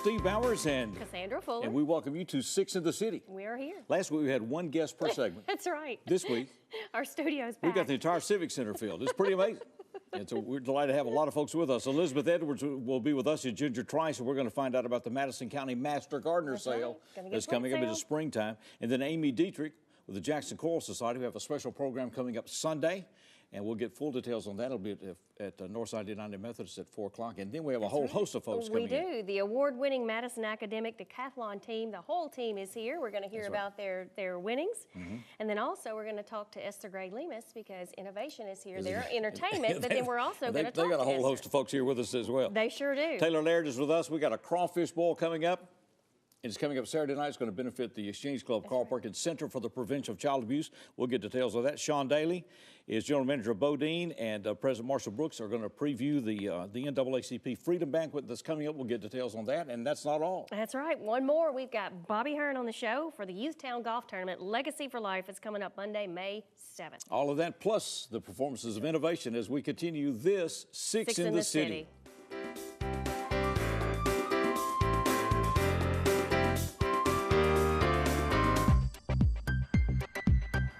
Steve Bowers and Cassandra Fuller. And we welcome you to Six in the City. We are here. Last week we had one guest per segment. That's right. This week, our studio's we back. got the entire Civic Center filled. It's pretty amazing. And so we're delighted to have a lot of folks with us. Elizabeth Edwards will be with us, and Ginger Trice, and we're going to find out about the Madison County Master Gardener Sale that's coming up in the springtime. And then Amy Dietrich with the Jackson Choral Society. We have a special program coming up Sunday, and we'll get full details on that. It'll be at Northside United Methodist at 4 o'clock. And then we have a whole host of folks coming in. We do. The award-winning Madison Academic Decathlon team, the whole team is here. We're going to hear about their winnings. And then also we're going to talk to Esther Gray Lemus because Innovation is here. They're entertainment, but then we're also going to talk to They got a whole Esther. host of folks here with us as well. They sure do. Taylor Laird is with us. We got a crawfish boil coming up. It's coming up Saturday night. It's going to benefit the Exchange Club Carl Perkins Center for the Prevention of Child Abuse. We'll get details of that. Sean Daly is General Manager of Bodine, and President Marshall Brooks are going to preview the NAACP Freedom Banquet that's coming up. We'll get details on that, and that's not all. That's right. One more. We've got Bobby Hearn on the show for the Youthtown Golf Tournament. Legacy for Life is coming up Monday, May 7th. All of that, plus the performances of Innovation as we continue this Six in the City.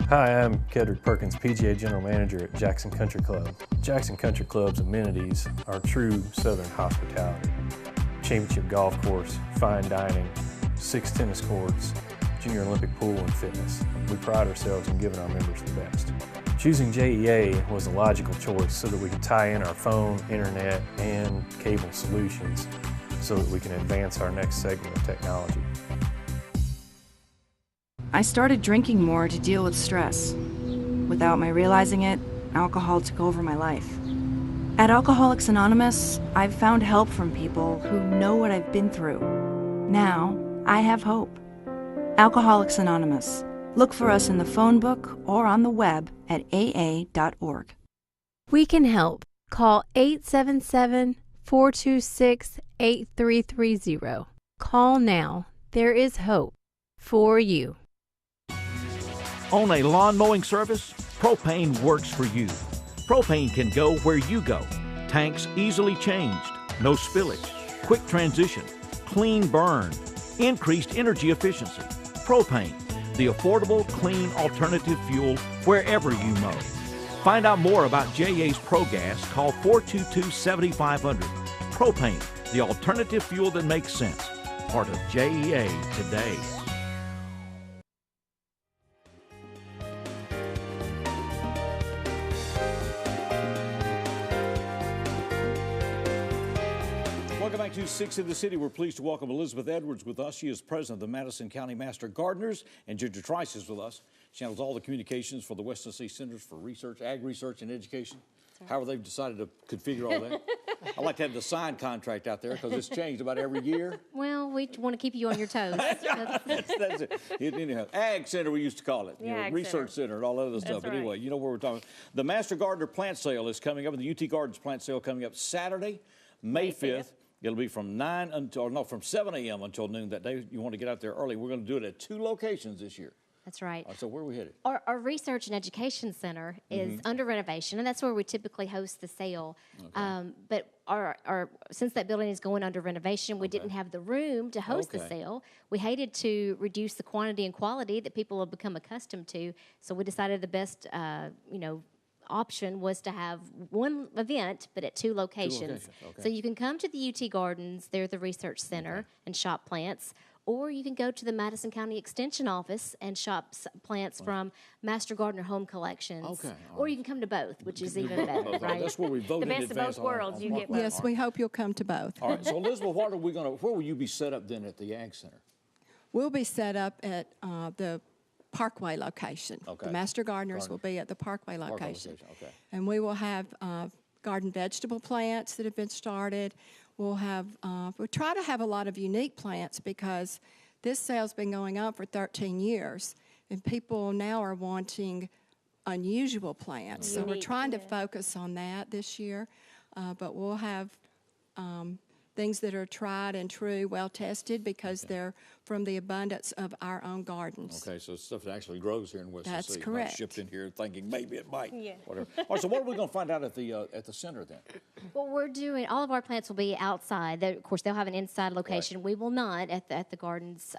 Hi, I'm Kedrick Perkins, PGA General Manager at Jackson Country Club. Jackson Country Club's amenities are true Southern hospitality. Championship golf course, fine dining, 6 tennis courts, junior Olympic pool and fitness. We pride ourselves in giving our members the best. Choosing JEA was a logical choice so that we could tie in our phone, internet, and cable solutions so that we can advance our next segment of technology. I started drinking more to deal with stress. Without my realizing it, alcohol took over my life. At Alcoholics Anonymous, I've found help from people who know what I've been through. Now, I have hope. Alcoholics Anonymous. Look for us in the phone book or on the web at aa.org. We can help. Call 877-426-8330. Call now. There is hope for you. On a lawn mowing service, Propane works for you. Propane can go where you go. Tanks easily changed, no spillage, quick transition, clean burn, increased energy efficiency. Propane, the affordable, clean alternative fuel wherever you mow. Find out more about JA's ProGas. Call 422-7500. Propane, the alternative fuel that makes sense. Part of JEA today. Welcome back to Six in the City. We're pleased to welcome Elizabeth Edwards with us. She is president of the Madison County Master Gardeners, and Ginger Trice is with us. She handles all the communications for the West Tennessee Centers for Research, Ag Research, and Education. However they've decided to configure all that. I like to have the signed contract out there because it's changed about every year. Well, we want to keep you on your toes. That's it. Anyhow, Ag Center we used to call it. Research Center and all that other stuff. Right. Anyway, you know where we're talking. The Master Gardener Plant Sale is coming up, and the UT Gardens Plant Sale coming up Saturday, May 5th. It'll be from 7 a.m. until noon that day. You want to get out there early. We're going to do it at 2 locations this year. That's right. So where are we headed? Our Research and Education Center is under renovation, and that's where we typically host the sale. Okay. But since that building is going under renovation, we didn't have the room to host the sale. We hated to reduce the quantity and quality that people have become accustomed to, so we decided the best, option was to have one event, but at 2 locations. Okay. So you can come to the UT Gardens, they're the Research Center, and shop plants, or you can go to the Madison County Extension Office and shop plants from Master Gardener Home Collections. Okay. Or you can come to both, which is even better, right? That's where we voted The in best of advance both worlds, you get both. Yes, we hope you'll come to both. All right, so Elizabeth, where will you be set up then at the Ag Center? We'll be set up at the Parkway location. Okay. The Master Gardeners will be at the Parkway location. Okay. And we will have garden vegetable plants that have been started. We'll try to have a lot of unique plants because this sale's been going on for 13 years, and people now are wanting unusual plants. So we're trying to focus on that this year, but we'll have things that are tried and true, well tested, because they're from the abundance of our own gardens. Okay, so stuff that actually grows here in West That's Tennessee. correct. Not shipped in here thinking maybe it might. Yeah. Whatever. All right, so what are we going to find out at the center then? Well, we're doing, all of our plants will be outside. Of course, they'll have an inside location. Right. We will not at the gardens.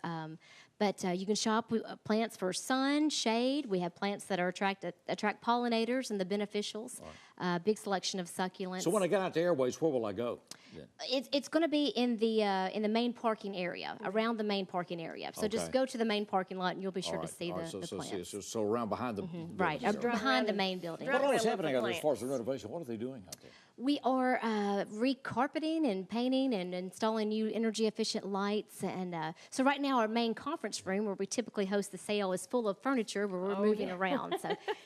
But you can shop with plants for sun, shade. We have plants that are attract pollinators and the beneficials. Big selection of succulents. So when I get out to Airways, where will I go? Yeah. It's going to be in the main parking area, around the main parking area. So just Okay. go to the main parking lot and you'll be sure to see All right, the plants. So around behind the building Right, there. behind the main building. Drive What all is around with happening the out there as far as the plants. renovation? What are they doing out there? We are recarpeting and painting and installing new energy efficient lights. And so right now our main conference room where we typically host the sale is full of furniture where we're moving around.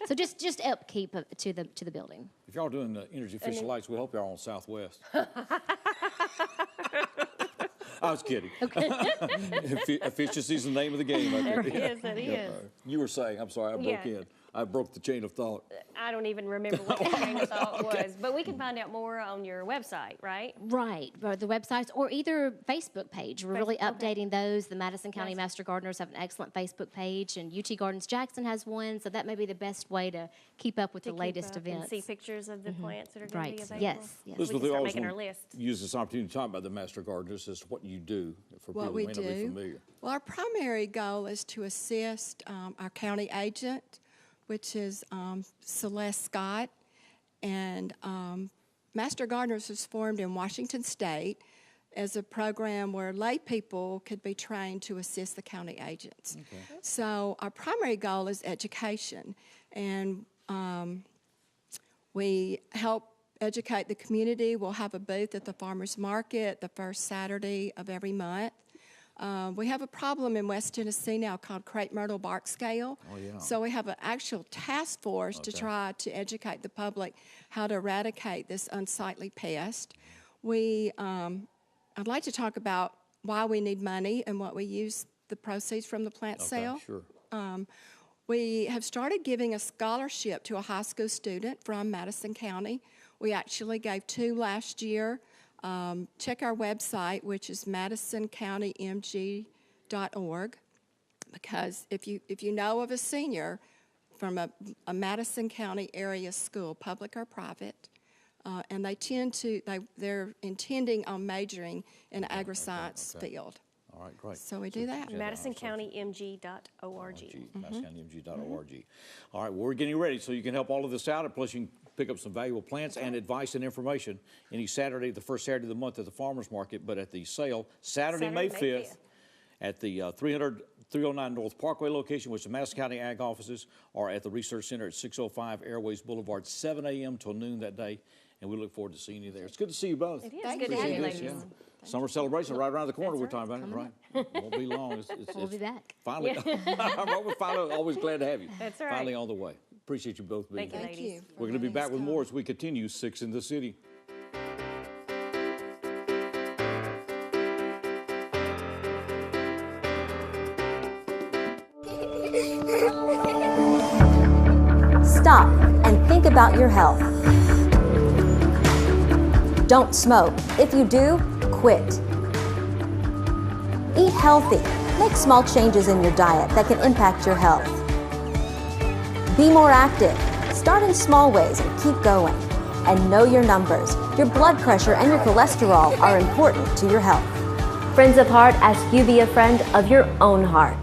So just upkeep to the building. If y'all doing energy efficient lights, we hope y'all on Southwest. I was kidding. Okay. Efficiency's the name of the game. It is, it is. You were saying, I'm sorry, I broke in. I broke the chain of thought. I don't even remember what the train of thought was, but we can find out more on your website, right? Right, or the websites, or either Facebook page. We're really updating those. The Madison County Master Gardeners have an excellent Facebook page, and UT Gardens Jackson has one, so that may be the best way to keep up with the latest And events. see pictures of the plants that are going to be Right, available. yes, yes. We can we start always making our want list. to use this opportunity to talk about the Master Gardeners as to what you do for people What who we may not be do. familiar. Well, our primary goal is to assist our county agent, which is Celeste Scott. And Master Gardeners was formed in Washington State as a program where lay people could be trained to assist the county agents. Okay. So our primary goal is education. And we help educate the community. We'll have a booth at the farmers market the first Saturday of every month. We have a problem in West Tennessee now called crepe myrtle bark scale. Oh, yeah. So we have an actual task force to try to educate the public how to eradicate this unsightly pest. I'd like to talk about why we need money and what we use the proceeds from the plant sale. Sure. We have started giving a scholarship to a high school student from Madison County. We actually gave 2 last year. Check our website, which is MadisonCountyMG.org, because if you know of a senior from a Madison County area school, public or private, and they're intending on majoring in the agri-science field. All right, great. So we do that. MadisonCountyMG.org. MadisonCountyMG.org. All right, well, we're getting ready, so you can help all of this out, and plus you can pick up some valuable plants and advice and information any Saturday, the first Saturday of the month at the farmers market, but at the sale, Saturday, May 5th, at the 309 North Parkway location, which is the Madison County Ag offices, or at the Research Center at 605 Airways Boulevard, 7 a.m. till noon that day, and we look forward to seeing you there. It's good to see you both. It is Thank good to you. have you, Appreciate ladies. this, yeah. Summer celebration right around the corner. We're talking about it, right? Won't be long. We'll be back. Finally, we're finally always glad to have you. That's right. Finally on the way. Appreciate you both being Thank you, here. Thank ladies. you. We're going to be back with more as we continue 6 in the City. Stop and think about your health. Don't smoke. If you do, quit. Eat healthy. Make small changes in your diet that can impact your health. Be more active. Start in small ways and keep going. And know your numbers. Your blood pressure and your cholesterol are important to your health. Friends of Heart ask you be a friend of your own heart.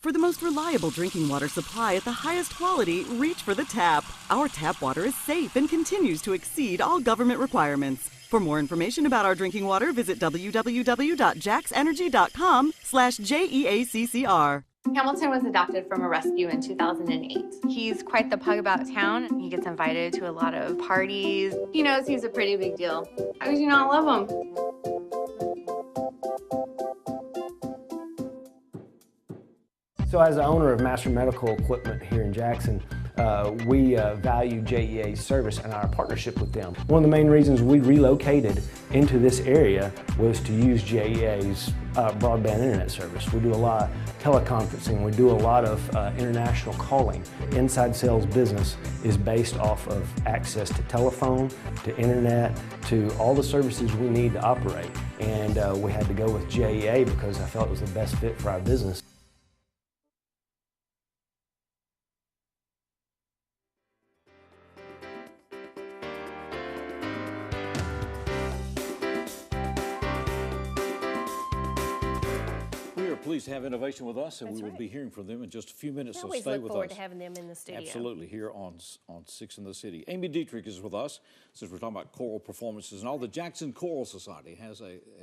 For the most reliable drinking water supply at the highest quality, reach for the tap. Our tap water is safe and continues to exceed all government requirements. For more information about our drinking water, visit www.jaxenergy.com/JEACCR. Hamilton was adopted from a rescue in 2008. He's quite the pug about town. He gets invited to a lot of parties. He knows he's a pretty big deal. How could you not love him? So as the owner of Master Medical Equipment here in Jackson, we value JEA's service and our partnership with them. One of the main reasons we relocated into this area was to use JEA's broadband internet service. We do a lot of teleconferencing, we do a lot of international calling. Inside Sales business is based off of access to telephone, to internet, to all the services we need to operate. And we had to go with JEA because I felt it was the best fit for our business. Pleased to have Innovation with us, and we will be hearing from them in just a few minutes, so always stay look with forward us. to having them in the studio. Absolutely, here on 6 in the City. Amy Dietrich is with us, since we're talking about choral performances and all. The Jackson Choral Society has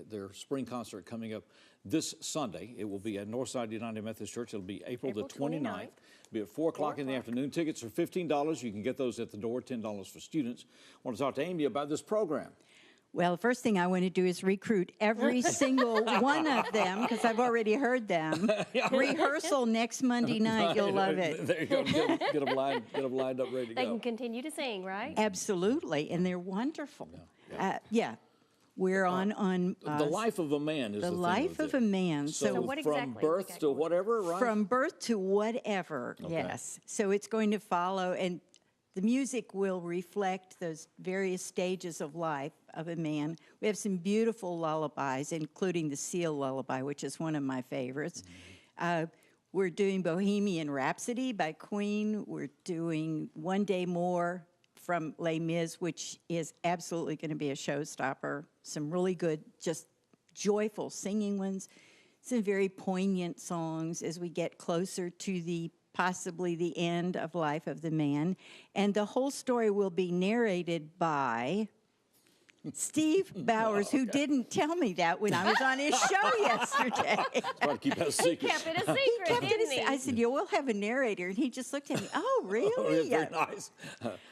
their spring concert coming up this Sunday. It will be at Northside United Methodist Church. It'll be April the 29th. It'll be at 4 o'clock in the afternoon. Tickets are $15. You can get those at the door, $10 for students. I want to talk to Amy about this program. Well, the first thing I want to do is recruit every single one of them, because I've already heard them. Rehearsal next Monday night. You'll love it. There you go. Get them lined up, ready to go. They can continue to sing, right? Absolutely, and they're wonderful. We're on The Life of a Man is The theme Life of a Man. So what from exactly birth to whatever, right? From birth to whatever, yes. So it's going to follow, and the music will reflect those various stages of life of a man. We have some beautiful lullabies, including the Seal Lullaby, which is one of my favorites. We're doing Bohemian Rhapsody by Queen. We're doing One Day More from Les Mis, which is absolutely going to be a showstopper. Some really good, just joyful singing ones. Some very poignant songs as we get closer to possibly the end of life of the man. And the whole story will be narrated by Steve Bowers, who didn't tell me that when I was on his show yesterday. Trying to keep that a secret. He kept it a secret, didn't he? I said, we'll have a narrator. And he just looked at me, oh, really? Very nice.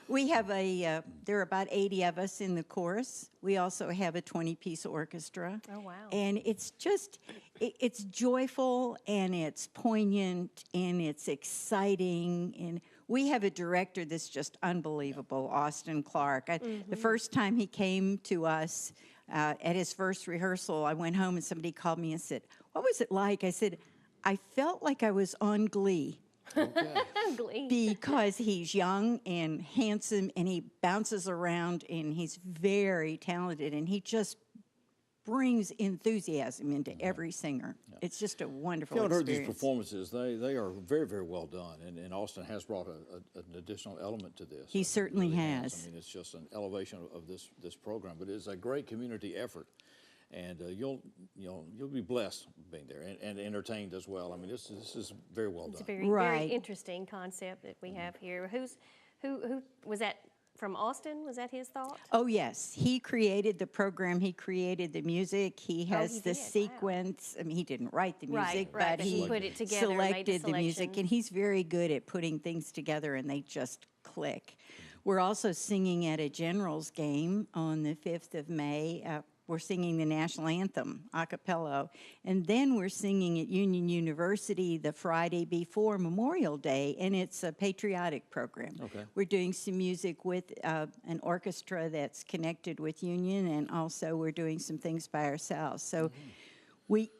We have there are about 80 of us in the chorus. We also have a 20-piece orchestra. Oh, wow. And it's just, it's joyful, and it's poignant, and it's exciting, and we have a director that's just unbelievable, Austin Clark. The first time he came to us at his first rehearsal, I went home and somebody called me and said, what was it like? I said, I felt like I was on Glee. Glee. Because he's young and handsome, and he bounces around, and he's very talented, and he just brings enthusiasm into every singer. It's just a wonderful If you haven't heard experience. these performances, they are very, very well done, and Austin has brought an additional element to this. He certainly really has. I mean, it's just an elevation of this program, but it's a great community effort, and you'll be blessed being there and entertained as well. I mean, this is very well done. It's a very interesting concept that we have here. Who was that? From Austin, was that his thought? Oh, yes. He created the program. He created the music. He has the sequence. Wow. I mean, he didn't write the music, right, but he put it together, selected the music. And he's very good at putting things together, and they just click. We're also singing at a Generals game on the 5th of May. We're singing the national anthem, a cappella. And then we're singing at Union University the Friday before Memorial Day, and it's a patriotic program. We're doing some music with an orchestra that's connected with Union, and also we're doing some things by ourselves. So we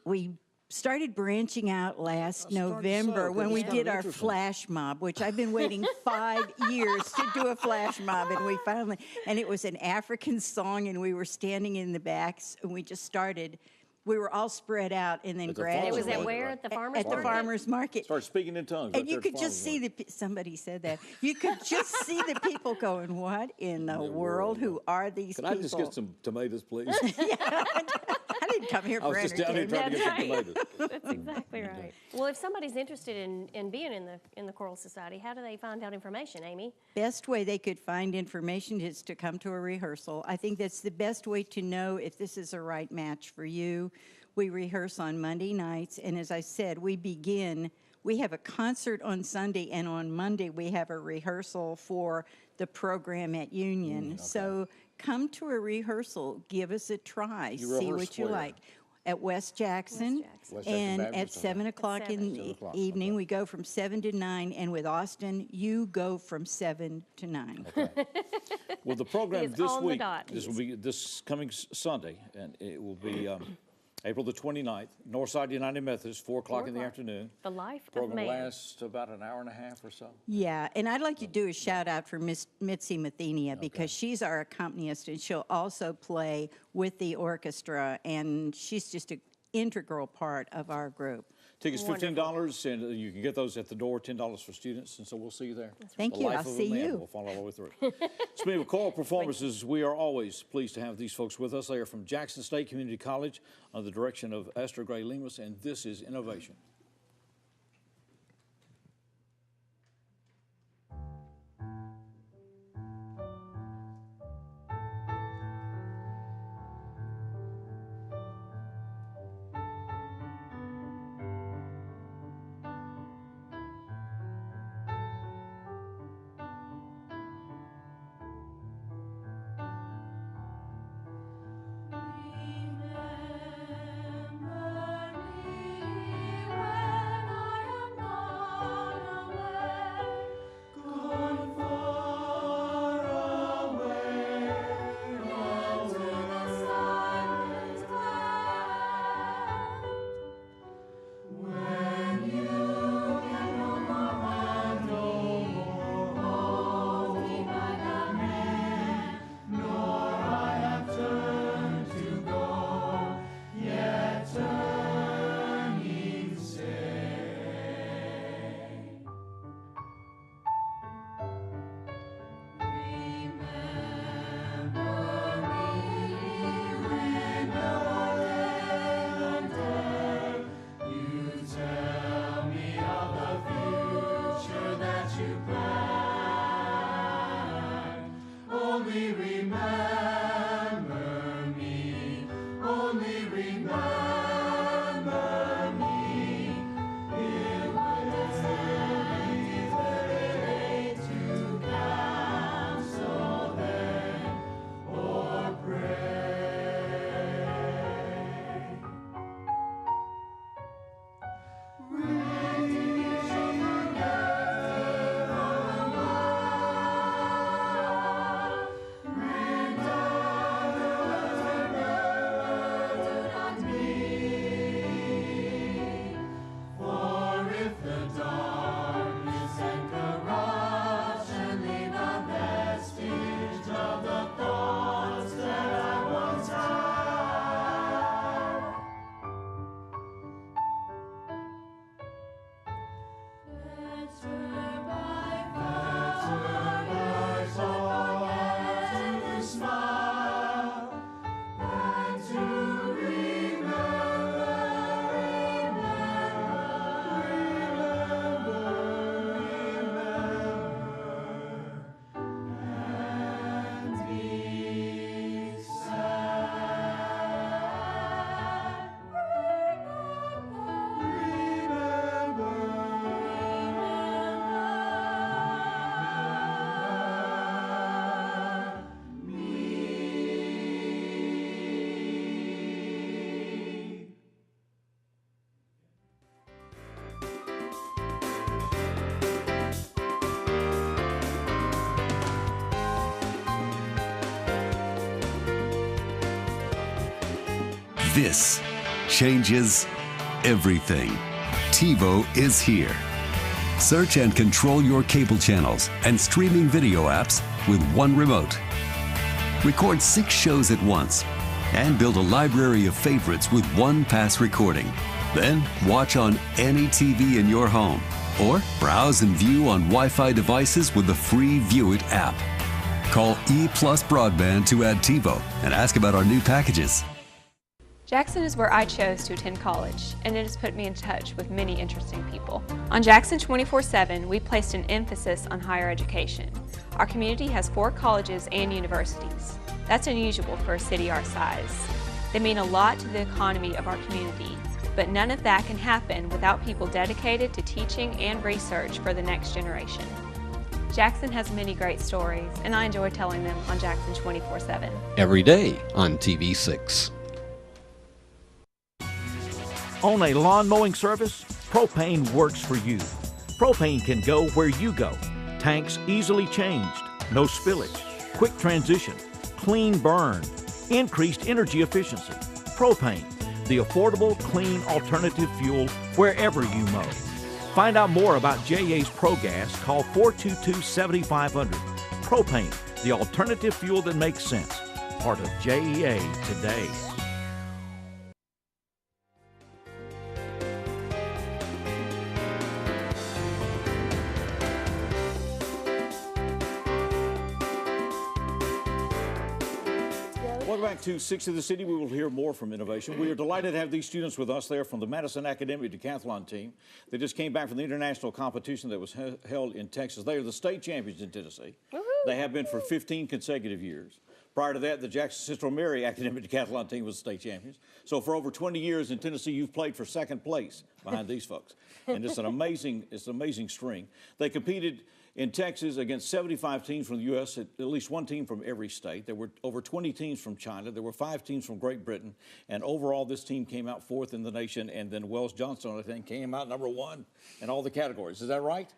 started branching out last November when we did our flash mob, which I've been waiting 5 years to do a flash mob, and we finally, and it was an African song, and we were standing in the backs, and we just started. We were all spread out, and then gradually. It was at where? At the farmer's market? At the farmer's market. Start speaking in tongues. And you could just see somebody said that. You could just see the people going, what in the world? Who are these people? Can I just get some tomatoes, please? I didn't come here for entertainment. I was just down here trying to get some tomatoes. That's exactly right. Well, if somebody's interested in being in the Choral Society, how do they find out information, Amy? Best way they could find information is to come to a rehearsal. I think that's the best way to know if this is a right match for you. We rehearse on Monday nights, and as I said, we have a concert on Sunday, and on Monday we have a rehearsal for the program at Union. So come to a rehearsal, give us a try, see what you like. at West Jackson. West Jackson And Baptist, at 7 o'clock in the 7 o'clock, evening, we go from 7 to 9. And with Austin, you go from 7 to 9. Well, the program is this on the week, dot. this will be this coming Sunday, and it will be April the 29th, Northside United Methodist, 4 o'clock in the afternoon. The Life of Program Man. lasts about an hour and a half or so. Yeah, and I'd like to do a shout out for Miss Mitzi Mathenia because she's our accompanist and she'll also play with the orchestra, and she's just an integral part of our group. Tickets $15, and you can get those at the door, $10 for students, and so we'll see you there. Thank The you. Life I'll of a see Man you. will follow all the way through. Speaking of choral performances, we are always pleased to have these folks with us. They are from Jackson State Community College under the direction of Esther Gray Lemus, and this is Innovation. This changes everything. TiVo is here. Search and control your cable channels and streaming video apps with one remote. Record 6 shows at once and build a library of favorites with one pass recording. Then watch on any TV in your home or browse and view on Wi-Fi devices with the free View It app. Call E+ Broadband to add TiVo and ask about our new packages. Jackson is where I chose to attend college, and it has put me in touch with many interesting people. On Jackson 24/7, we placed an emphasis on higher education. Our community has 4 colleges and universities. That's unusual for a city our size. They mean a lot to the economy of our community, but none of that can happen without people dedicated to teaching and research for the next generation. Jackson has many great stories, and I enjoy telling them on Jackson 24/7. Every day on TV6. Own a lawn mowing service? Propane works for you. Propane can go where you go. Tanks easily changed, no spillage, quick transition, clean burn, increased energy efficiency. Propane, the affordable, clean alternative fuel wherever you mow. Find out more about JA's ProGas. Call 422-7500. Propane, the alternative fuel that makes sense. Part of JEA today. Welcome back to 6 of the City. We will hear more from Innovation. We are delighted to have these students with us. They're from the Madison Academic Decathlon team. They just came back from the international competition that was held in Texas. They are the state champions in Tennessee. They have been for 15 consecutive years. Prior to that, the Jackson Central Mary Academic Decathlon team was the state champions. So for over 20 years in Tennessee, you've played for second place behind these folks. And it's an amazing string. They competed in Texas against 75 teams from the U.S., at least one team from every state. There were over 20 teams from China. There were 5 teams from Great Britain. And overall, this team came out 4th in the nation. And then Wells Johnson, I think, came out number 1 in all the categories. Is that right?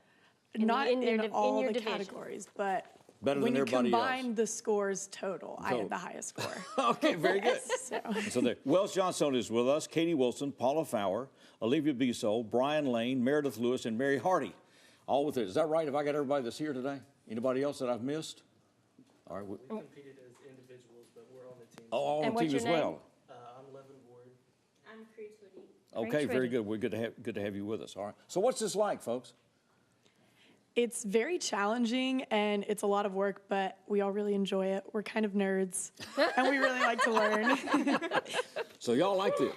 Not in all the division. categories, but Better when than you everybody combine else. the scores total, I had the highest score. Okay, very good. So. So there, Wells Johnson is with us, Katie Wilson, Paula Fowler, Olivia Bissell, Brian Lane, Meredith Lewis, and Mary Hardy. All with it. Is that right? Have I got everybody that's here today? Anybody else that I've missed? All right. We competed as individuals, but we're on the team. Oh, all on the team as well. I'm Levin Ward. I'm Cree Twitty. Okay, very good. We're good to have you with us. All right. So what's this like, folks? It's very challenging and it's a lot of work, but we all really enjoy it. We're kind of nerds and we really like to learn. So y'all like this?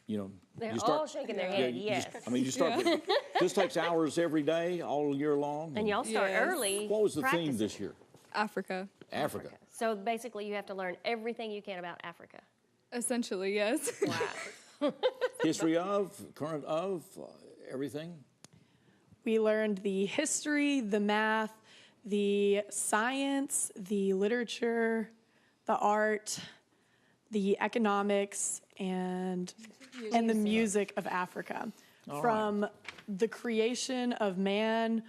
You know, They're you start, all shaking their head, yes. You start. This takes hours every day, all year long. And y'all start early. What was the theme practicing. this year? Africa. Africa. So basically, you have to learn everything you can about Africa. Essentially, yes. Wow. History of, current of, everything. We learned the history, the math, the science, the literature, the art, the economics, and the music of Africa. All From the creation of man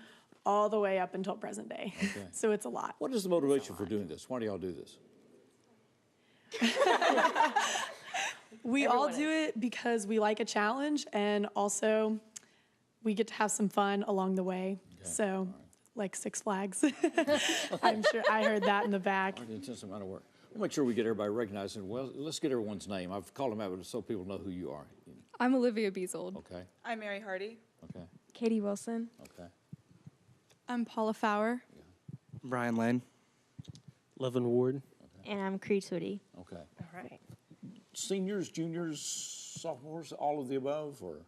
all the way up until present day. Okay. So it's a lot. What is the motivation for doing this? Why do y'all do this? We all do it because we like a challenge, and also we get to have some fun along the way. Okay. So, like Six Flags. I'm sure I heard that in the back. Intense amount of work. We'll make sure we get everybody recognized. And well, let's get everyone's name. I've called them out so people know who you are. I'm Olivia Beasold. Okay. I'm Mary Hardy. Okay. Katie Wilson. Okay. I'm Paula Fowler. Brian Lane. Levin Ward. And I'm Cree Twitty. Okay. All right. Seniors, juniors, sophomores, all of the above, or?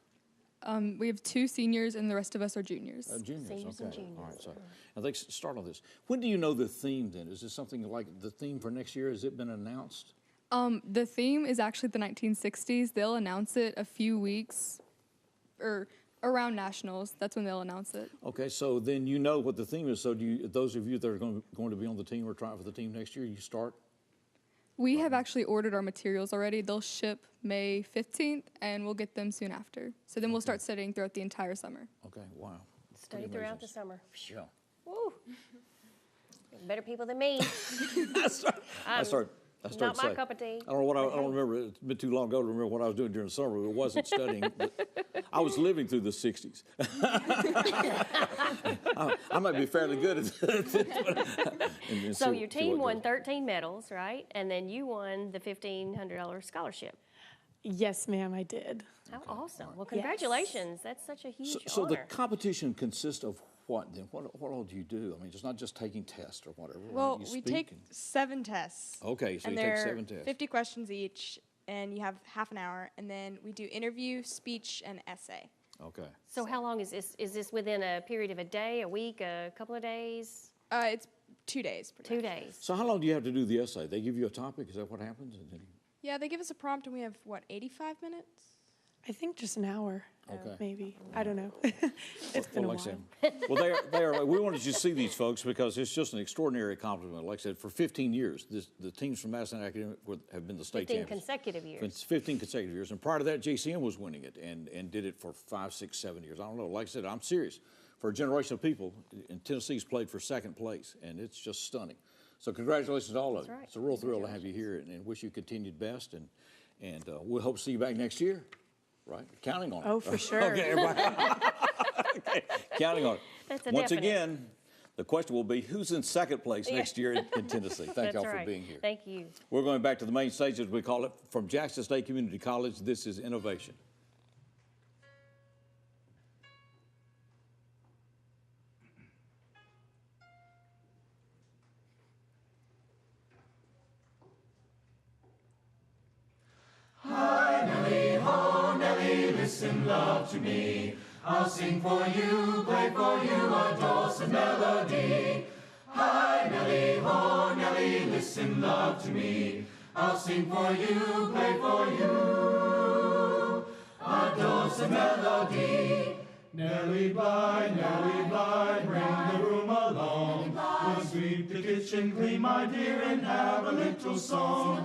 We have 2 seniors, and the rest of us are juniors. Juniors, Seniors okay. and juniors. All right, so now let's start on this. When do you know the theme then? Is this something like the theme for next year? Has it been announced? The theme is actually the 1960s. They'll announce it a few weeks or around nationals. That's when they'll announce it. Okay, so then you know what the theme is. So do you, those of you that are going to be on the team or trying for the team next year, you start? We have actually ordered our materials already. They'll ship May 15th, and we'll get them soon after. So then we'll start studying throughout the entire summer. Okay, wow. Study throughout the summer. Yeah. Woo. Better people than me. I started Not my to say, cup of tea. I don't know what I don't remember. It's been too long ago to remember what I was doing during the summer. It wasn't studying. But I was living through the 60s. I might be fairly good at this. So your team won 13 medals, right? And then you won the $1,500 scholarship. Yes, ma'am, I did. How awesome. Well, congratulations. That's such a huge So the honor. competition consists of what then? What all do you do? I mean, it's not just taking tests or whatever. right? Well, You we speak take and- 7 tests. Okay, so and you take they're 7 tests. 50 questions each, and you have half an hour, and then we do interview, speech, and essay. Okay. So how long is this? Is this within a period of a day, a week, a couple of days? It's 2 days. 2 days. So how long do you have to do the essay? They give you a topic? Is that what happens? And then Yeah, they give us a prompt, and we have, 85 minutes? I think just an hour. Okay. Maybe. I don't know. It's been a while. Well, they are. We wanted you to see these folks because it's just an extraordinary accomplishment. Like I said, for 15 years, the teams from Madison Academic have been the state 15 champions. consecutive years. 15 consecutive years. And prior to that, JCM was winning it and did it for 5, 6, 7 years. I don't know. Like I said, I'm serious. For a generation of people, and Tennessee's played for second place, and it's just stunning. So congratulations to all of you. Right. It's a real thrill to have you here, and wish you continued best. And we'll hope to see you back next year. Right? Counting on it. Oh, for sure. Okay, everybody. Okay, counting on it. That's a Once definite. again, the question will be, who's in second place next year in Tennessee? Thank y'all for being here. Thank you. We're going back to the main stage, as we call it, from Jackson State Community College. This is Innovation. Hi, Nellie, ho, Nellie, listen, love to me. I'll sing for you, play for you a dulcet melody. Hi, Nellie, ho, Nellie, listen, love to me. I'll sing for you, play for you a dulcet melody. Nellie Bly, bring the room along. We'll sweep the kitchen clean, my dear, and have a little song.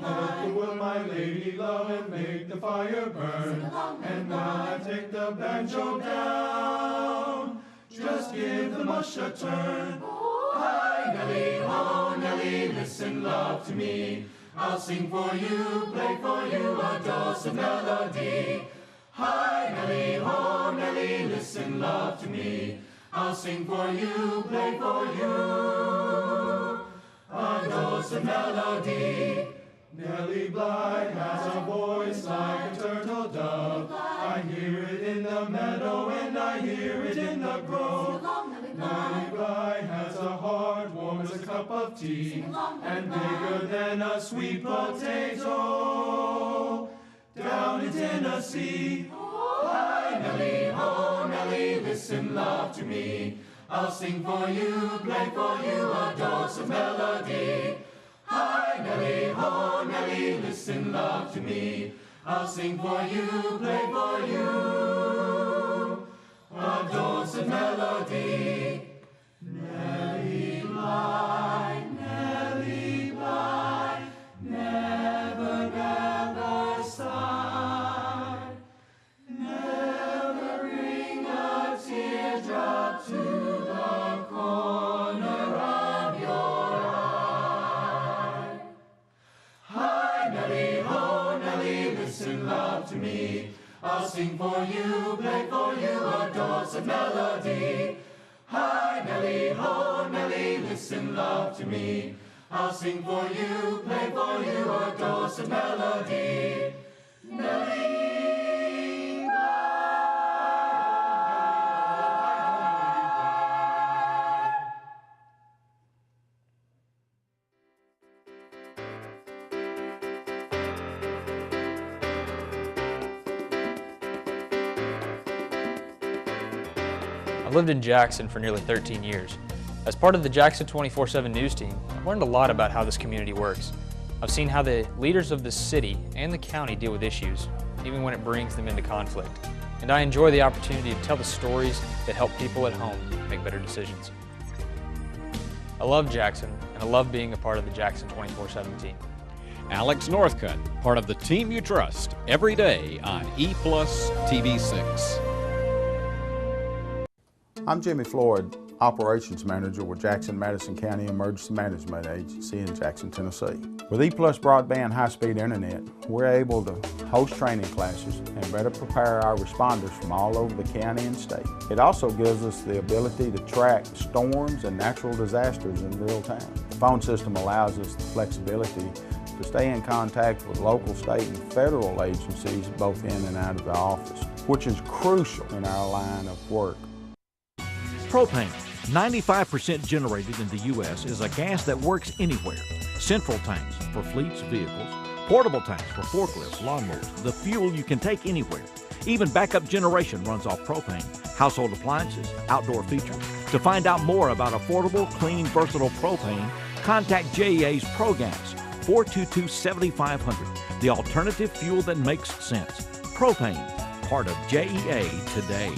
Let the wood, my lady love, and make the fire burn. And when I take the banjo down, just give the mush a turn. Hi, Nellie, ho, Nellie, listen, love to me. I'll sing for you, play for you a dulcet melody. Hi, Nellie, ho, Nellie, listen, love to me. I'll sing for you, play for you a dulcet melody. Nellie Bly has a voice like a turtle dove. I hear it in the meadow and I hear it in the grove. Nellie Bly has a heart warm as a cup of tea and bigger than a sweet potato down in Tennessee. Hi, Nellie, ho, Nellie, listen, love to me. I'll sing for you, play for you a dulcet melody. Hi, Nellie, ho, Nellie, listen, love to me. I'll sing for you, play for you a dulcet melody. Nellie Bly, Nellie Bly, never, never sigh. Never bring a teardrop to the corner of your eye. Hi, Nellie, ho, Nellie, listen, love to me. I'll sing for you, play for you a dulcet melody. Hi, Nellie, ho, Nellie, listen, love to me. I'll sing for you, play for you a dulcet melody. Nellie. I've lived in Jackson for nearly 13 years. As part of the Jackson 24/7 news team, I've learned a lot about how this community works. I've seen how the leaders of the city and the county deal with issues, even when it brings them into conflict. And I enjoy the opportunity to tell the stories that help people at home make better decisions. I love Jackson, and I love being a part of the Jackson 24/7 team. Alex Northcutt, part of the team you trust, every day on E+ TV6. I'm Jimmy Floyd, Operations Manager with Jackson Madison County Emergency Management Agency in Jackson, Tennessee. With E+ broadband high-speed internet, we're able to host training classes and better prepare our responders from all over the county and state. It also gives us the ability to track storms and natural disasters in real time. The phone system allows us the flexibility to stay in contact with local, state, and federal agencies both in and out of the office, which is crucial in our line of work. Propane, 95% generated in the U.S., is a gas that works anywhere. Central tanks for fleets, vehicles. Portable tanks for forklifts, lawnmowers. The fuel you can take anywhere. Even backup generation runs off propane. Household appliances, outdoor features. To find out more about affordable, clean, versatile propane, contact JEA's ProGas, 422-7500. The alternative fuel that makes sense. Propane, part of JEA today.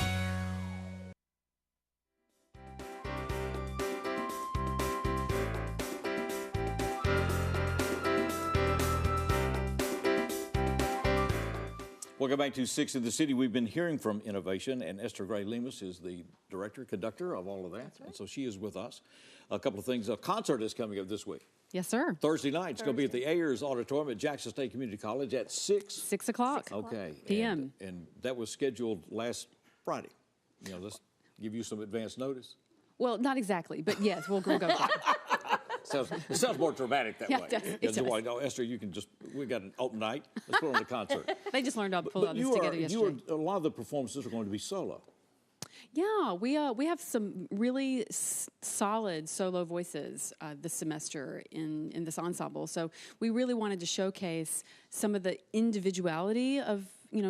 Welcome back to 6 in the City. We've been hearing from Innovation, and Esther Gray Lemus is the conductor of all of that. Right. And so she is with us. A couple of things. A concert is coming up this week. Yes, sir. Thursday night. It's going to be at the Ayers Auditorium at Jackson State Community College at 6 o'clock. Okay. p.m. And that was scheduled last Friday. You know, let's give you some advance notice. Well, not exactly, but yes, we'll go back. It sounds more dramatic that way. It does. No, Esther, we got an open night. Let's put on the concert. They just learned how to pull all this together yesterday. A lot of the performances are going to be solo. Yeah, we have some really solid solo voices this semester in this ensemble. So we really wanted to showcase some of the individuality of,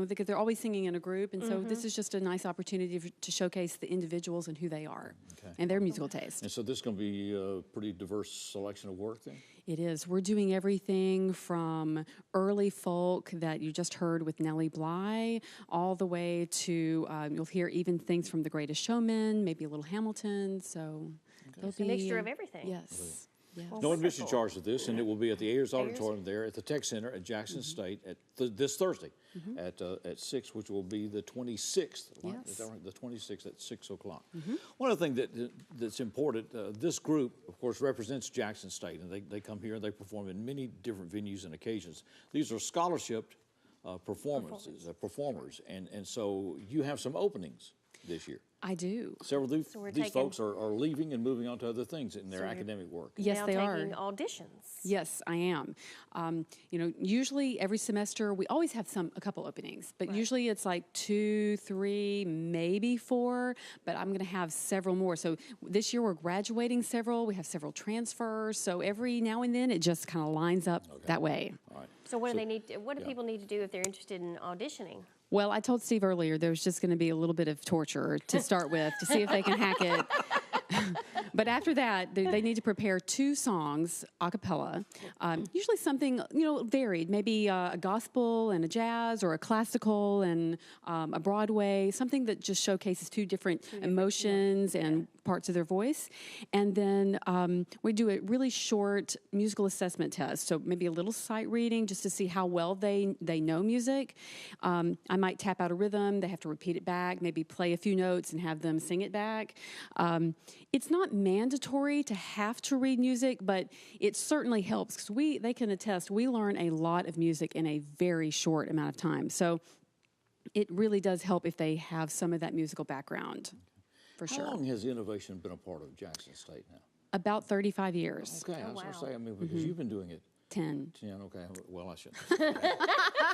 because they're always singing in a group, and so this is just a nice opportunity to showcase the individuals and who they are and their musical taste. And so this is going to be a pretty diverse selection of work then? It is. We're doing everything from early folk that you just heard with Nellie Bly, all the way to, you'll hear even things from The Greatest Showman, maybe a little Hamilton, so there'll be a mixture of everything. Yes. Yes. No admission charge with this, and it will be at the Ayers Auditorium there at the Tech Center at Jackson State at this Thursday at 6, which will be the 26th. Right? Is that right? The 26th at 6 o'clock. One of the things that's important, this group, of course, represents Jackson State, and they come here and they perform in many different venues and occasions. These are scholarship performers, and so you have some openings this year. I do. Several of these folks are leaving and moving on to other things in their academic work. Yes, they are. Taking auditions. Yes, I am. Usually every semester we always have a couple openings, but usually it's like 2, 3, maybe 4. But I'm going to have several more. So this year we're graduating several. We have several transfers. So every now and then it just kind of lines up that way. All right. So what do people need to do if they're interested in auditioning? Well, I told Steve earlier there's just going to be a little bit of torture to start with to see if they can hack it. But after that, they need to prepare 2 songs a cappella, usually something varied, maybe a gospel and a jazz, or a classical and a Broadway, something that just showcases 2 different emotions and parts of their voice. And then we do a really short musical assessment test, so maybe a little sight reading just to see how well they know music. I might tap out a rhythm, they have to repeat it back, maybe play a few notes and have them sing it back. It's not mandatory to have to read music, but it certainly helps because they can attest we learn a lot of music in a very short amount of time. So it really does help if they have some of that musical background, for sure. How long has Innovation been a part of Jackson State now? About 35 years. Okay, I was going to say, because you've been doing it. 10. 10, okay. Well, I shouldn't.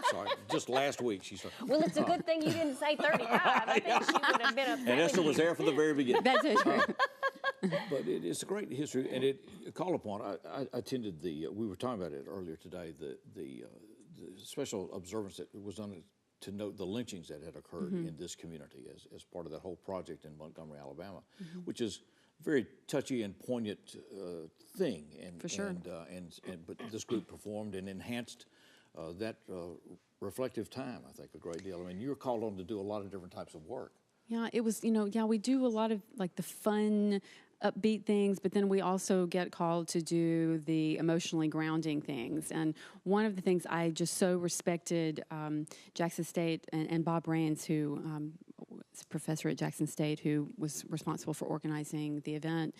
Sorry, just last week she started. Well, it's a good thing you didn't say 35. I think she would have been upset. And Esther was there from the very beginning. That's it. But it's a great history, and it called upon. I attended we were talking about it earlier today, the special observance that was done to note the lynchings that had occurred in this community as part of that whole project in Montgomery, Alabama, which is a very touchy and poignant thing. And, for sure. But this group performed and enhanced that reflective time, I think, a great deal. I mean, you're called on to do a lot of different types of work. Yeah, it was, we do a lot of like the fun, upbeat things, but then we also get called to do the emotionally grounding things. And one of the things I just so respected Jackson State and Bob Rains, who is a professor at Jackson State who was responsible for organizing the event,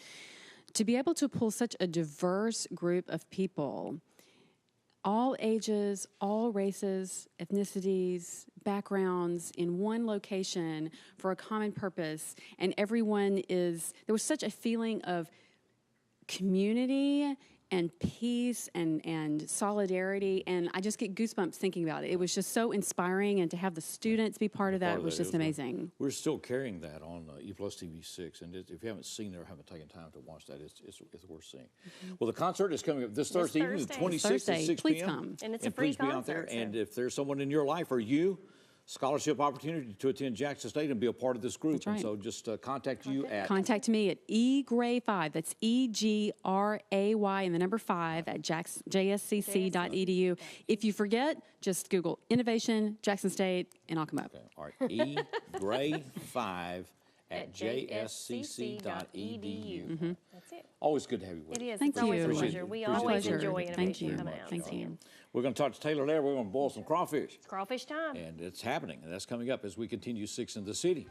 to be able to pull such a diverse group of people, all ages, all races, ethnicities, backgrounds, in one location for a common purpose, and there was such a feeling of community and peace and solidarity, and I just get goosebumps thinking about it. It was just so inspiring, and to have the students be part of that was just amazing. We're still carrying that on E+ TV6, and if you haven't seen it or haven't taken time to watch that, it's worth seeing. Well, the concert is coming up this Thursday evening, the 26th at 6 Please p.m. come. And it's a free please be out there, concert. and if there's someone in your life or you scholarship opportunity to attend Jackson State and be a part of this group. That's right. And so just contact you at... Contact me at egray5, that's E-G-R-A-Y and the number 5 at jscc.edu. If you forget, just Google Innovation, Jackson State, and I'll come up. Okay. All right, egray5 at jscc.edu. That's it. Always good to have you with us. It is. Thank It's always you. a pleasure. We Appreciate always it. enjoy Thank innovation you. coming out. Thank so. you. We're going to talk to Taylor there. We're going to boil some crawfish. It's crawfish time. And it's happening, and that's coming up as we continue 6 in the City.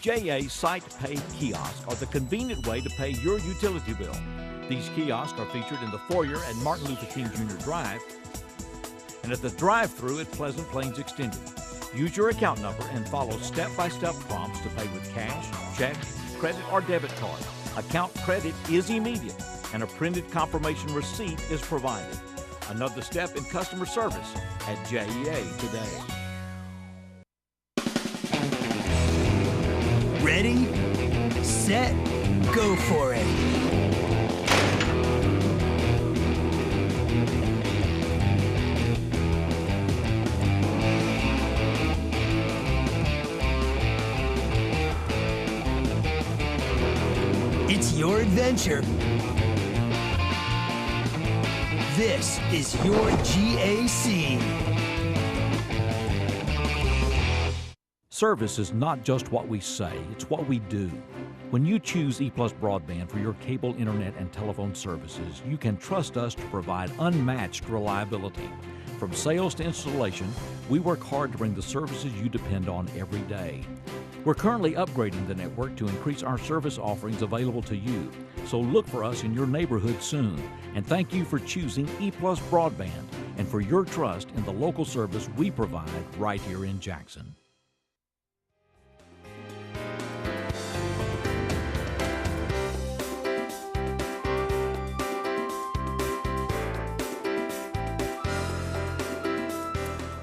JA Site Pay kiosks are the convenient way to pay your utility bill. These kiosks are featured in the foyer at Martin Luther King Jr. Drive and at the drive-thru at Pleasant Plains Extended. Use your account number and follow step-by-step prompts to pay with cash, check, credit, or debit card. Account credit is immediate, and a printed confirmation receipt is provided. Another step in customer service at JEA today. Ready, set, go for it. It's your adventure. This is your GAC. Service is not just what we say, it's what we do. When you choose E+ Broadband for your cable, internet, and telephone services, you can trust us to provide unmatched reliability. From sales to installation, we work hard to bring the services you depend on every day. We're currently upgrading the network to increase our service offerings available to you, so look for us in your neighborhood soon. And thank you for choosing E+ Broadband and for your trust in the local service we provide right here in Jackson.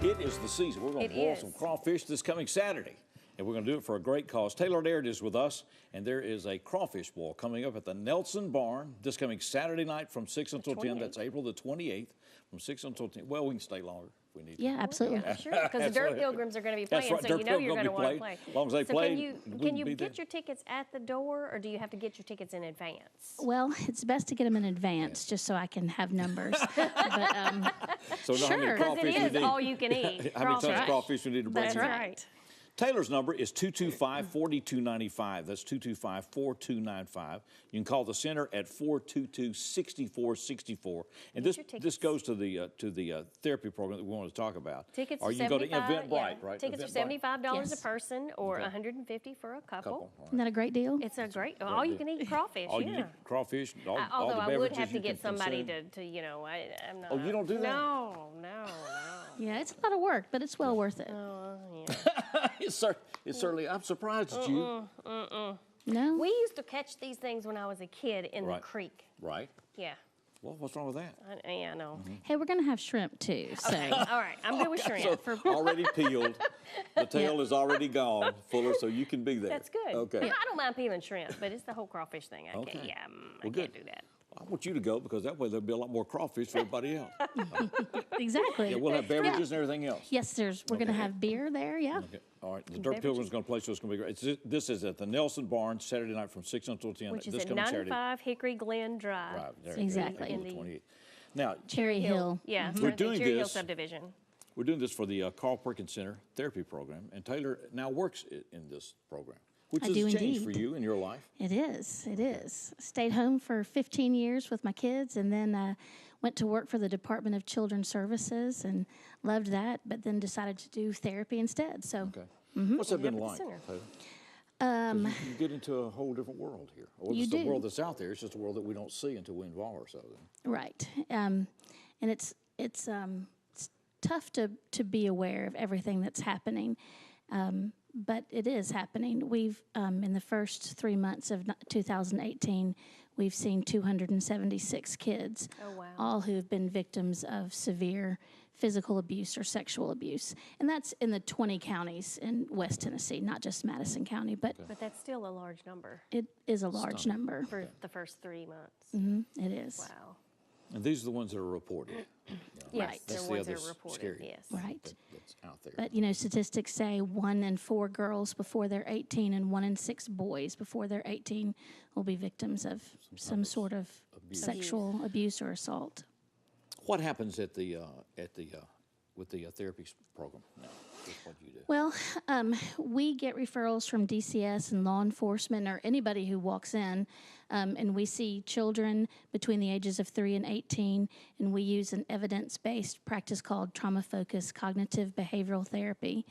It is the season. We're going to boil some crawfish this coming Saturday. And we're going to do it for a great cause. Taylor Laird is with us, and there is a crawfish boil coming up at the Nelson Barn this coming Saturday night from 6 until 10. That's April the 28th from 6 until 10. Well, we can stay longer if we need to. Yeah, absolutely. Yeah, sure, because the Dirt Pilgrims are going to be playing, right. so Dirt you know you're going to Pilgrims want to play. As long as they so play, can you get your tickets at the door, or do you have to get your tickets in advance? Well, it's best to get them in advance, just so I can have numbers. But, so know how many because crawfish it is we need. all you can eat. How many tons of crawfish we need to bring That's in. right. Taylor's number is 225-4295. That's 225-4295. You can call the center at 422-6464. And this goes to the therapy program that we want to talk about. Tickets or are you go to $75, Eventbrite, right? Tickets Eventbrite. are $75 Yes. a person, or $150 for a couple. Isn't that a great deal? It's a great, all you can eat crawfish. All you eat crawfish, all Although the I beverages would have to you get can somebody consume. to you know, I'm not. Oh, you don't do that? No. Yeah, it's a lot of work, but it's well worth it. It's certainly, I'm surprised at you. No. We used to catch these things when I was a kid in the creek. Right. Yeah. Well, what's wrong with that? Yeah, I know. Hey, we're going to have shrimp too. So. Okay, all right. I'm good with shrimp. So already peeled. The tail is already gone, Fuller, so you can be there. That's good. Okay. Yeah, I don't mind peeling shrimp, but it's the whole crawfish thing. I can't. Yeah, I can't do that. I want you to go because that way there'll be a lot more crawfish for everybody else. Exactly. Yeah, we'll have beverages and everything else. Yes, we're going to have beer there, yeah. Okay. All right. The Dirt Pilgrim's going to play, so it's going to be great. This is at the Nelson Barn Saturday night from 6 until 10. Which is this at coming 95 Saturday. Hickory Glen Drive. Right. There, Exactly. April the 28th. Now, Cherry Hill. Yeah, We're the doing Cherry Hill this. subdivision. We're doing this for the Carl Perkins Center therapy program, and Taylor now works in this program, which I is do a change indeed. for you in your life. It is. It is. Stayed home for 15 years with my kids, and then went to work for the Department of Children's Services and loved that, but then decided to do therapy instead. So, What's that been like, Taylor? You get into a whole different world here. Or You it's the do. world that's out there. It's just a world that we don't see until we involve ourselves in. right. And it's tough to be aware of everything that's happening. But it is happening. We've, in the first 3 months of 2018, we've seen 276 kids, all who have been victims of severe physical abuse or sexual abuse. And that's in the 20 counties in West Tennessee, not just Madison County, but that's still a large number. it is a large number. For the first 3 months. It is. Wow. And these are the ones that are reported. Yes, Right. That's the the ones that other are reported, scary yes. Right. That's out there. But, statistics say 1 in 4 girls before they're 18 and 1 in 6 boys before they're 18 will be victims of some sort of sexual abuse or assault. What happens with the therapy program now? That's what you do. Well, we get referrals from DCS and law enforcement or anybody who walks in, and we see children between the ages of 3 and 18, and we use an evidence-based practice called trauma-focused cognitive behavioral therapy.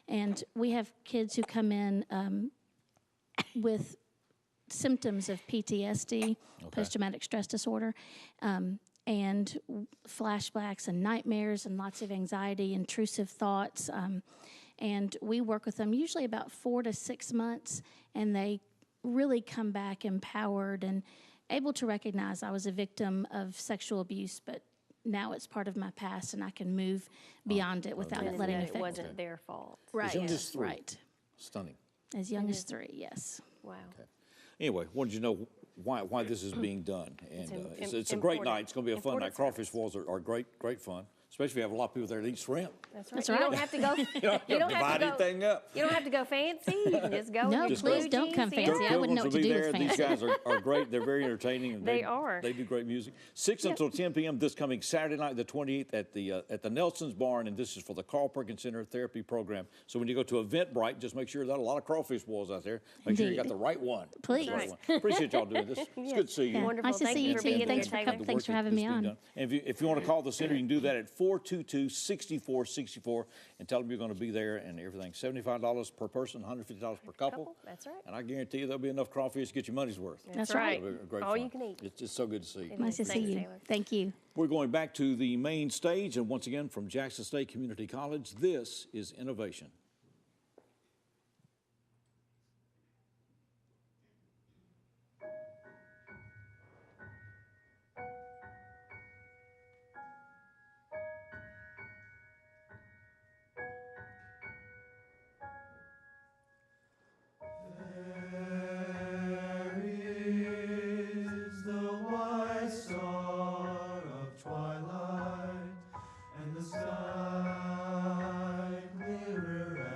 And we have kids who come in with symptoms of PTSD, post-traumatic stress disorder, and flashbacks and nightmares and lots of anxiety, intrusive thoughts. And we work with them usually about 4 to 6 months, and they really come back empowered and able to recognize I was a victim of sexual abuse, but now it's part of my past and I can move beyond it without it letting it affect wasn't their fault. Right. As young as 3. Right. Stunning. As young as 3, yes. Wow. Anyway, wanted you to know why this is being done. And it's a great night. It's going to be a fun night. Crawfish Walls are great fun, especially if you have a lot of people there that eat shrimp. That's right. You don't have to go. You don't have to divide anything up. You don't have to go fancy. You can just go. No, in your please blue don't come jeans, fancy. yeah. I wouldn't know what to do with These fancy. guys are great. They're very entertaining. And They are. They do great music. 6 until 10 p.m. this coming Saturday night, the 28th, at the Nelson's Barn, and this is for the Carl Perkins Center Therapy Program. So when you go to Eventbrite, just make sure there's a lot of crawfish balls out there. Make sure you got the right one. Please. The right one. Appreciate y'all doing this. It's good to see you. Yeah. Wonderful. Nice to Thank see you you for too. being Thanks here, for Taylor. thanks for having me on. And if you want to call the center, you can do that at 422-6464 and tell them you're going to be there and everything. $75 per person, $150 per couple. That's right. And I guarantee you there'll be enough crawfish to get your money's worth. That's right. It'll be great All fun. you can eat. It's just so good to see you. Nice to see you. Taylor. Thank you. We're going back to the main stage, and once again from Jackson State Community College, this is Innovation. There is the white star of twilight, and the sky clearer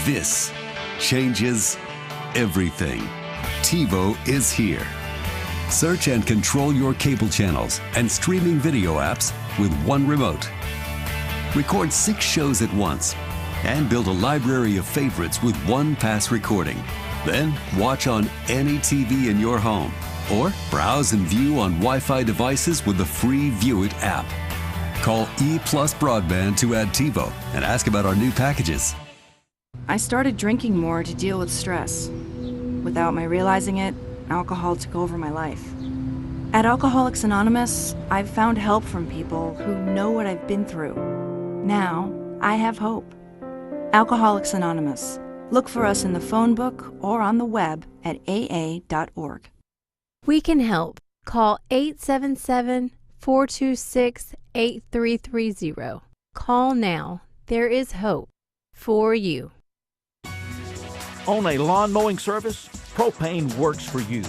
This changes everything. TiVo is here. Search and control your cable channels and streaming video apps with one remote. Record 6 shows at once and build a library of favorites with one pass recording. Then watch on any TV in your home or browse and view on Wi-Fi devices with the free View It app. Call E+ Broadband to add TiVo and ask about our new packages. I started drinking more to deal with stress. Without my realizing it, alcohol took over my life. At Alcoholics Anonymous, I've found help from people who know what I've been through. Now, I have hope. Alcoholics Anonymous. Look for us in the phone book or on the web at aa.org. We can help. Call 877-426-8330. Call now. There is hope for you. Own a lawn mowing service? Propane works for you.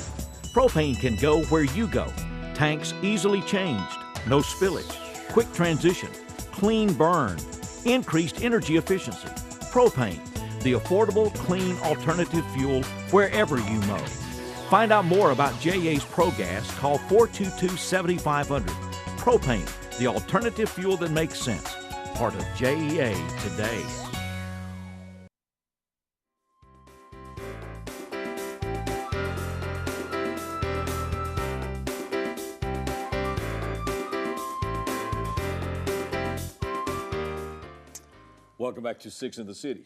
Propane can go where you go. Tanks easily changed, no spillage, quick transition, clean burn, increased energy efficiency. Propane, the affordable, clean alternative fuel wherever you mow. Find out more about JA's ProGas. Call 422-7500. Propane, the alternative fuel that makes sense. Part of JEA today. Welcome back to Six in the City.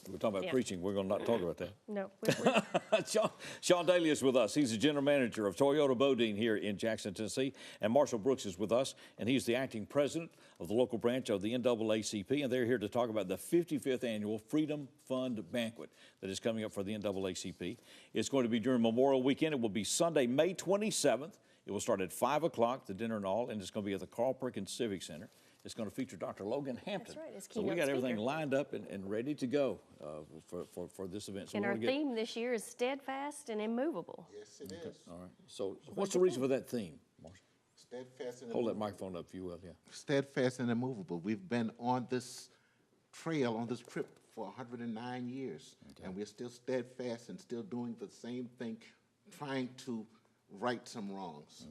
We're talking about Yeah. preaching. We're going to not talk about that. No. Sean Daly is with us. He's the general manager of Toyota Bodine here in Jackson, Tennessee. And Marshall Brooks is with us, and he's the acting president of the local branch of the NAACP. And they're here to talk about the 55th annual Freedom Fund Banquet that is coming up for the NAACP. It's going to be during Memorial Weekend. It will be Sunday, May 27th. It will start at 5 o'clock, the dinner and all, and it's going to be at the Carl Perkins Civic Center. It's going to feature Dr. Logan Hampton. That's right, as So we keynote got everything speaker. lined up and ready to go for this event. So And we our wanna get- theme this year is steadfast and immovable. Yes, it is. All right. So what's the reason for that theme, Marshall? Steadfast and Hold that immovable. microphone up if you will, yeah. Steadfast and immovable. We've been on this trail, on this trip for 109 years, and we're still steadfast and still doing the same thing, trying to right some wrongs,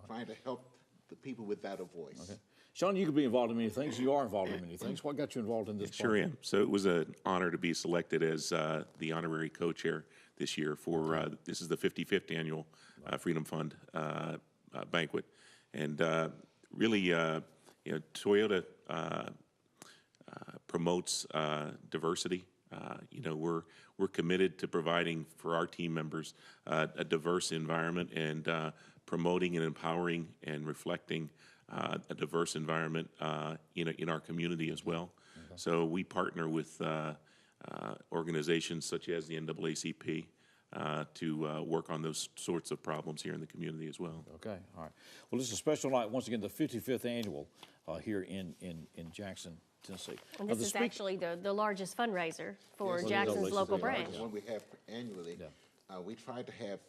trying to help the people without a voice. Okay. Sean, you could be involved in many things. You are involved in many things. What got you involved in this? Sure am. So it was an honor to be selected as the honorary co-chair this year for this is the 55th annual Freedom Fund banquet, and really, Toyota promotes diversity. We're committed to providing for our team members a diverse environment and promoting and empowering and reflecting a diverse environment in our community as well. So we partner with organizations such as the NAACP to work on those sorts of problems here in the community as well. Okay, all right. Well, this is a special night, once again, the 55th annual here in Jackson, Tennessee. And Now, this is actually the largest fundraiser for Yes, Jackson's local the branch. largest one we have annually. We try to have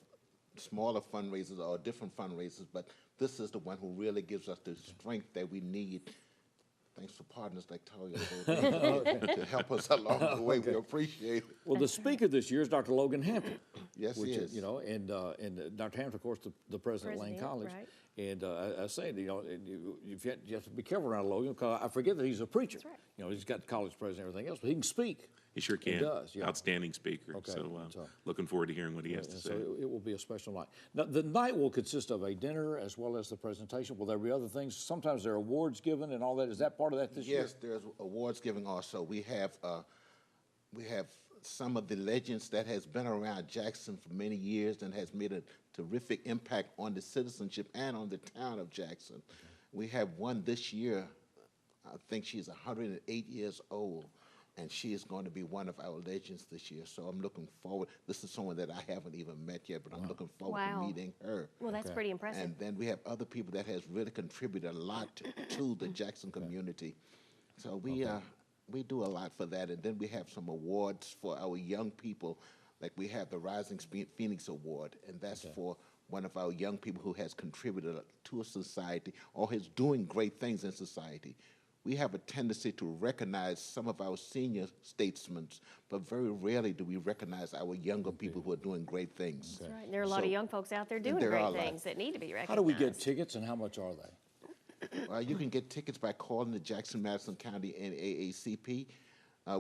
smaller fundraisers or different fundraisers, but this is the one who really gives us the strength that we need. Thanks for partners like Toyota to help us along the way. We appreciate it. Well, the speaker this year is Dr. Logan Hampton. Yes, which he is. And Dr. Hampton, of course, the president of Lane College. Right. And I say, you have to be careful around Logan because I forget that he's a preacher. Right. He's got college president and everything else, but he can speak. He sure can. He does, yeah. Outstanding speaker. Okay, So looking forward to hearing what he has to So say. it will be a special night. Now, the night will consist of a dinner as well as the presentation. Will there be other things? Sometimes there are awards given and all that. Is that part of that this year? Yes, there's awards giving also. We have some of the legends that has been around Jackson for many years and has made a terrific impact on the citizenship and on the town of Jackson. We have one this year. I think she's 108 years old, and she is going to be one of our legends this year. So I'm looking forward. This is someone that I haven't even met yet, but I'm looking forward to meeting her. Well, that's pretty impressive. And then we have other people that has really contributed a lot to the Jackson community. So we do a lot for that. And then we have some awards for our young people. Like we have the Rising Phoenix Award, and that's for one of our young people who has contributed to a society or is doing great things in society. we have a tendency to recognize some of our senior statesmen, but very rarely do we recognize our younger people who are doing great things. That's right. There are a lot of young folks out there doing great things that need to be recognized. How do we get tickets, and how much are they? You can get tickets by calling the Jackson-Madison County NAACP.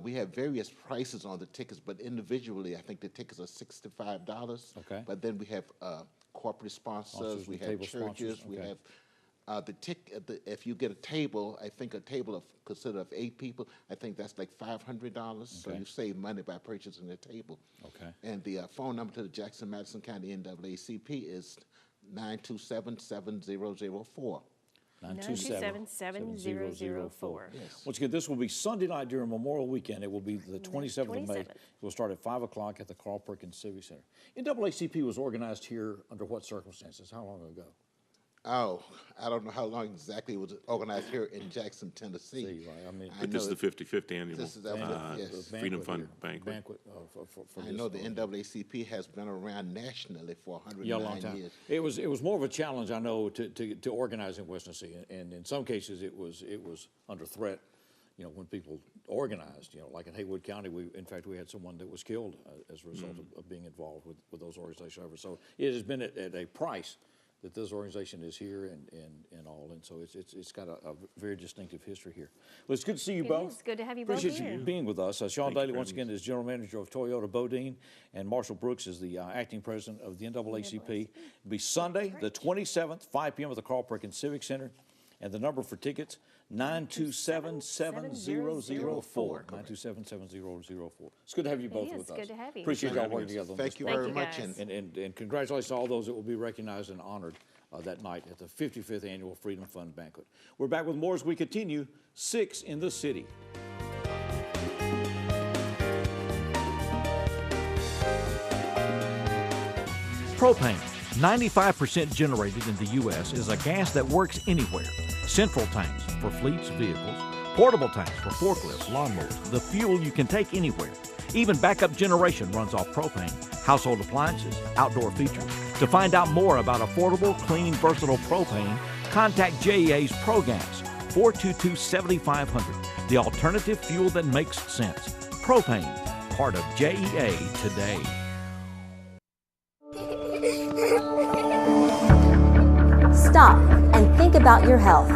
We have various prices on the tickets, but individually, I think the tickets are $65. Okay. But then we have corporate sponsors, we have table churches, sponsors, we okay. have if you get a table, I think a table of consisted of 8 people, I think that's like $500. So Okay. you save money by purchasing a table. Okay. And the phone number to the Jackson-Madison County NAACP is 927-7004. 927-7004. Yes. Once again, this will be Sunday night during Memorial Weekend. It will be the 27th of May. It will start at 5 o'clock at the Carl Perkins Civic Center. NAACP was organized here under what circumstances? How long ago? Oh, I don't know how long exactly it was organized here in Jackson, Tennessee. But this is the 55th annual yes. Freedom Fund banquet. I know the NAACP has been around nationally for 109 Yeah, a long time. years. It was more of a challenge, I know, to organize in West Tennessee, and in some cases it was under threat. You know, when people organized, like in Haywood County, in fact we had someone that was killed as a result of being involved with those organizations. So it has been at a price that this organization is here and all, and so it's got a very distinctive history here. Well, it's good to see you both. It's good to have you both Appreciate here. you being with us. Sean Daly, once again, is General Manager of Toyota Bodine, and Marshall Brooks is the Acting President of the NAACP. It'll be Sunday, the 27th, 5 p.m. at the Carl Perkins Civic Center, and the number for tickets, 927-7004. 927-7004. It's good to have you both with us. Good to have you. Appreciate y'all working together on this. Thank you very much. And congratulations to all those that will be recognized and honored that night at the 55th Annual Freedom Fund Banquet. We're back with more as we continue 6 in the City. Propane, 95% generated in the U.S., is a gas that works anywhere. Central tanks for fleets, vehicles, portable tanks for forklifts, lawnmowers, the fuel you can take anywhere. Even backup generation runs off propane, household appliances, outdoor features. To find out more about affordable, clean, versatile propane, contact JEA's ProGas, 422-7500, the alternative fuel that makes sense. Propane, part of JEA today. Stop and think about your health.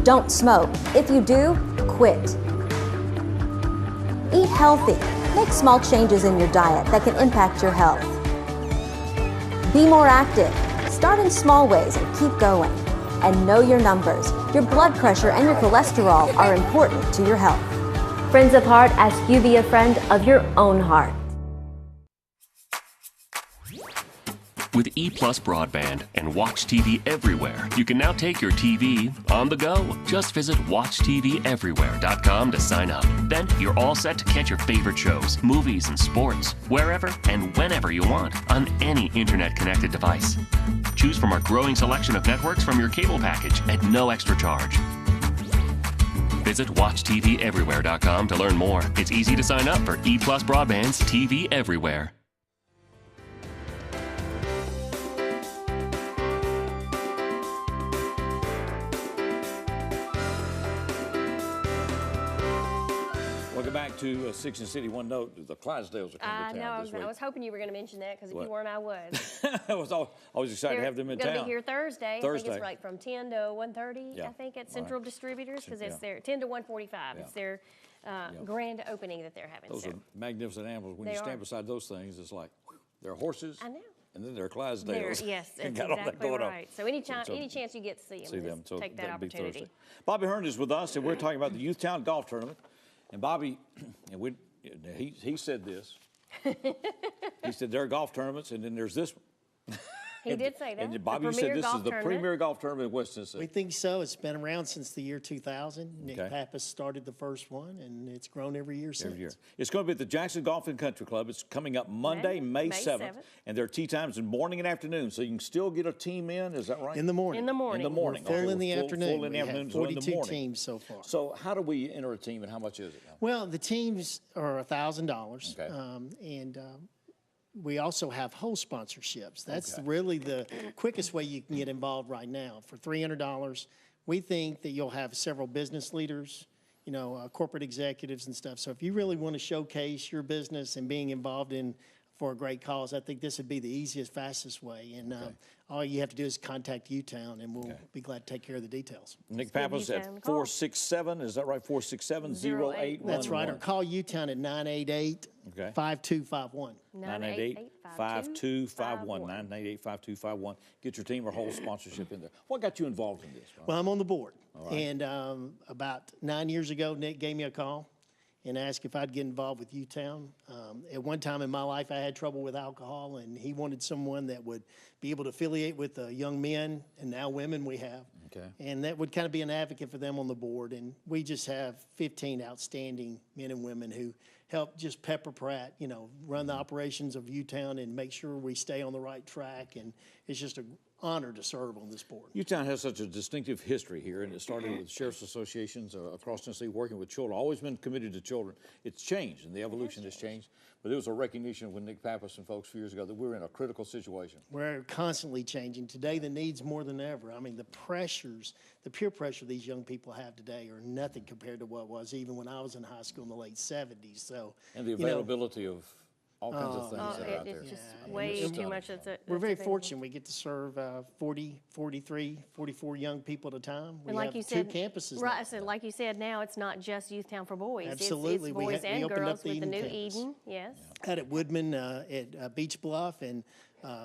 Don't smoke. If you do, quit. Eat healthy. Make small changes in your diet that can impact your health. Be more active. Start in small ways and keep going. And know your numbers. Your blood pressure and your cholesterol are important to your health. Friends of Heart ask you be a friend of your own heart. With E+ broadband and Watch TV everywhere, you can now take your TV on the go. Just visit WatchTVEverywhere.com to sign up. Then you're all set to catch your favorite shows, movies, and sports wherever and whenever you want on any internet-connected device. Choose from our growing selection of networks from your cable package at no extra charge. Visit WatchTVEverywhere.com to learn more. It's easy to sign up for E+ broadband's TV Everywhere. Welcome back to 6 in the City. One note, the Clydesdales are coming to town this week. I was hoping you were going to mention that because if you weren't, I was. I was always excited to have them in town. They're going to be here Thursday. I think it's like from 10 to 1:30, I think, at Central Distributors because it's their 10 to 1:45. It's their grand opening that they're having. Those are magnificent animals. When They you stand are. beside those things, it's like, they're horses. I know. And then they're Clydesdales. Yes, and that's got all that exactly going on. right. So any chance you get to see them, So take that that'd be opportunity. Thursday. Bobby Hearn is with us, and we're talking about the Youth Town Golf Tournament. And Bobby, he said this. He said there are golf tournaments, and then there's this one. He did say that. And Bobby, you said this is the premier golf tournament in West Tennessee. We think so. It's been around since the year 2000. Nick Okay. Pappas started the first one, and it's grown every year since. Every year. It's going to be at the Jackson Golf and Country Club. It's coming up Monday, May 7th. And there are tee times in morning and afternoon, so you can still get a team in. Is that right? In the morning. In the morning. In the morning. We're full Okay, in the we're afternoon. Full in the We have afternoon, so in the 42 morning. teams so far. So how do we enter a team, and how much is it now? Well, the teams are $1,000, and we also have hole sponsorships. That's really the quickest way you can get involved right now. For $300, we think that you'll have several business leaders, you know, corporate executives and stuff. So if you really want to showcase your business and being involved in for a great cause, I think this would be the easiest, fastest way. And all you have to do is contact U-Town, and we'll be glad to take care of the details. Nick Pappas at 467, is that right? 467-0811. That's right, or call U-Town at 988-5251. 988-5251. 988-5251. Get your team or whole sponsorship in there. What got you involved in this? Ron? Well, I'm on the board. All right. And about 9 years ago, Nick gave me a call and asked if I'd get involved with U-Town. At one time in my life, I had trouble with alcohol, and he wanted someone that would be able to affiliate with the young men and now women we have. Okay. And that would kind of be an advocate for them on the board. And we just have 15 outstanding men and women who help just pepper Pratt, you know, run the operations of U-Town and make sure we stay on the right track. And it's just an honor to serve on this board. U-Town has such a distinctive history here, and it started with sheriff's associations across Tennessee working with children, always been committed to children. It's changed, and the evolution has changed, but it was a recognition with Nick Pappas and folks a few years ago that we were in a critical situation. We're constantly changing. Today, the needs more than ever. I mean, the pressures, the peer pressure these young people have today are nothing compared to what was even when I was in high school in the late 70s. So, and the availability of all kinds of things that are out there. It's just way too much. We're very fortunate. We get to serve 40, 43, 44 young people at a time. We and like have you two said, campuses. Right, now. so like you said, now it's not just Youthtown for boys. Absolutely. It's boys and girls with the new campus. Eden. Yes. Out at Woodman at Beach Bluff, and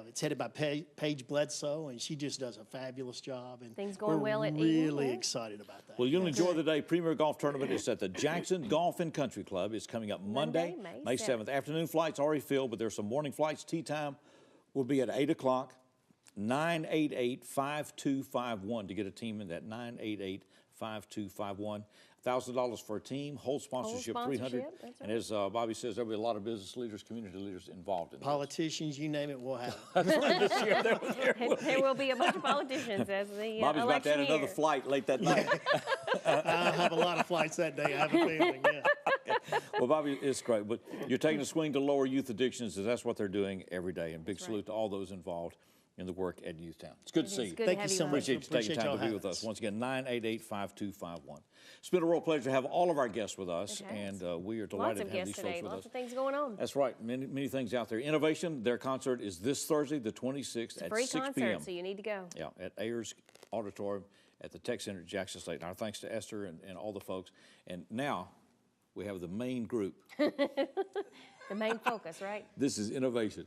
it's headed by Paige Bledsoe, and she just does a fabulous job. And things going well at Eden. Really excited about that. Well, you'll enjoy the day. Premier Golf Tournament is at the Jackson Golf and Country Club. It's coming up Monday, May 7th. Afternoon flights already filled, but there's some morning flights. Tee time will be at 8 o'clock. 988-5251 to get a team in that 988-5251. $1,000 for a team, whole sponsorship, $300. Right. And as Bobby says, there'll be a lot of business leaders, community leaders involved in Politicians, you name it, we'll have. this year. There will be a bunch of politicians as the Bobby's about to add another flight late that night. I'll have a lot of flights that day, I have a feeling, yeah. Well, Bobby, it's great, but you're taking a swing to lower youth addictions, and that's what they're doing every day. And big salute to all those involved in the work at Youthtown. It's good to see you. Thank you so much. Appreciate you taking time to be with us. Once again, 988-5251. It's been a real pleasure to have all of our guests with us, and we are delighted to have these folks with us. Lots of things going on. That's right. Many things out there. Innovation, their concert is this Thursday, the 26th at 6 p.m. Free concert, so you need to go. Yeah, at Ayers Auditorium at the Tech Center at Jackson State. And our thanks to Esther and all the folks. And now we have the main group. The main focus, right? This is innovation.